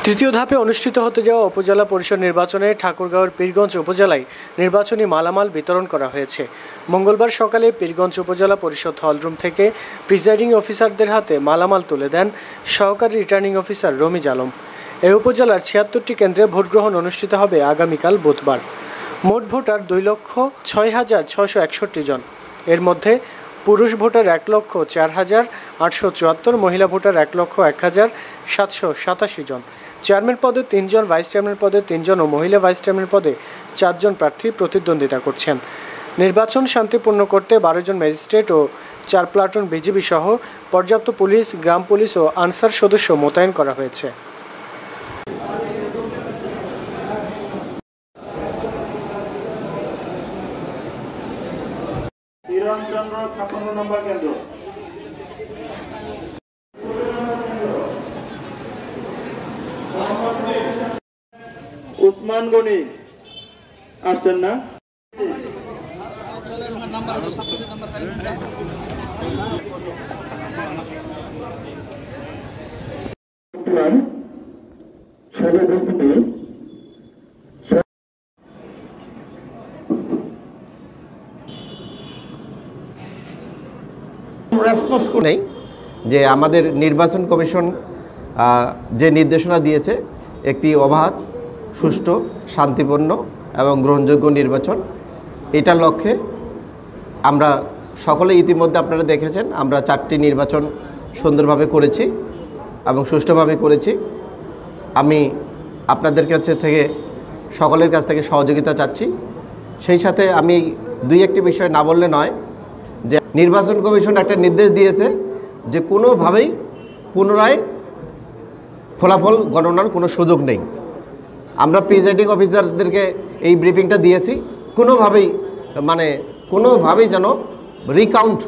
তৃতীয় ধাপে অনুষ্ঠিত হতে যাওয়া উপজেলা পরিষদ নির্বাচনে ঠাকুরগাঁওয়ের পীরগঞ্জ উপজেলায় নির্বাচনী মালামাল বিতরণ করা হয়েছে। মঙ্গলবার সকালে পীরগঞ্জ উপজেলা পরিষদ হলরুম থেকে প্রিজাইডিং অফিসারদের হাতে মালামাল তুলে দেন সহকারী রিটার্নিং অফিসার রমিজ আলম। এই উপজেলার ৭৬টি কেন্দ্রে ভোটগ্রহণ অনুষ্ঠিত হবে আগামীকাল বুধবার। মোট ভোটার ২,৬,৬৬১ জন। এর মধ্যে পুরুষ ভোটার ১,০৪,৮৭৪, মহিলা ভোটার ১,০১,৭৮৭ জন। চেয়ারম্যান পদে ৩ জন, ভাইস চেয়ারম্যান পদে ৩ জন ও মহিলা ভাইস চেয়ারম্যান পদে ৪ জন প্রার্থী প্রতিদ্বন্দ্বিতা করছেন। নির্বাচন শান্তিপূর্ণ করতে ১২ জন ম্যাজিস্ট্রেট ও ৪ প্লাটুন বিজিবি সহ পর্যাপ্ত পুলিশ, গ্রাম পুলিশ ও আনসার সদস্য মোতায়েন করা হয়েছে। চন্দ্র ৫৬ নম্বর কেন্দ্র, উসমান গনি আসছেন না? রেসপন্স নেই যে আমাদের নির্বাচন কমিশন যে নির্দেশনা দিয়েছে একটি অবাধ, সুষ্ঠু, শান্তিপূর্ণ এবং গ্রহণযোগ্য নির্বাচন, এটার লক্ষ্যে আমরা সকলে ইতিমধ্যে আপনারা দেখেছেন আমরা 4টি নির্বাচন সুন্দরভাবে করেছি এবং সুষ্ঠুভাবে করেছি। আমি আপনাদের কাছ থেকে সকলের কাছ থেকে সহযোগিতা চাচ্ছি। সেই সাথে আমি দুই-একটি বিষয় না বললে নয় যে নির্বাচন কমিশন একটা নির্দেশ দিয়েছে যে কোনোভাবেই পুনরায় ফলাফল গণনার কোনো সুযোগ নেই। আমরা প্রিজাইডিং অফিসারদেরকে এই ব্রিফিংটা দিয়েছি, কোনোভাবেই যেন রিকাউন্ট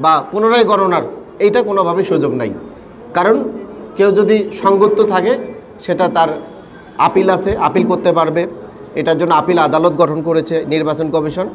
বা পুনরায় গণনার এইটা কোনোভাবেই সুযোগ নাই। কারণ কেউ যদি সঙ্গত থাকে সেটা তার আপিল আছে, আপিল করতে পারবে। এটার জন্য আপিল আদালত গঠন করেছে নির্বাচন কমিশন।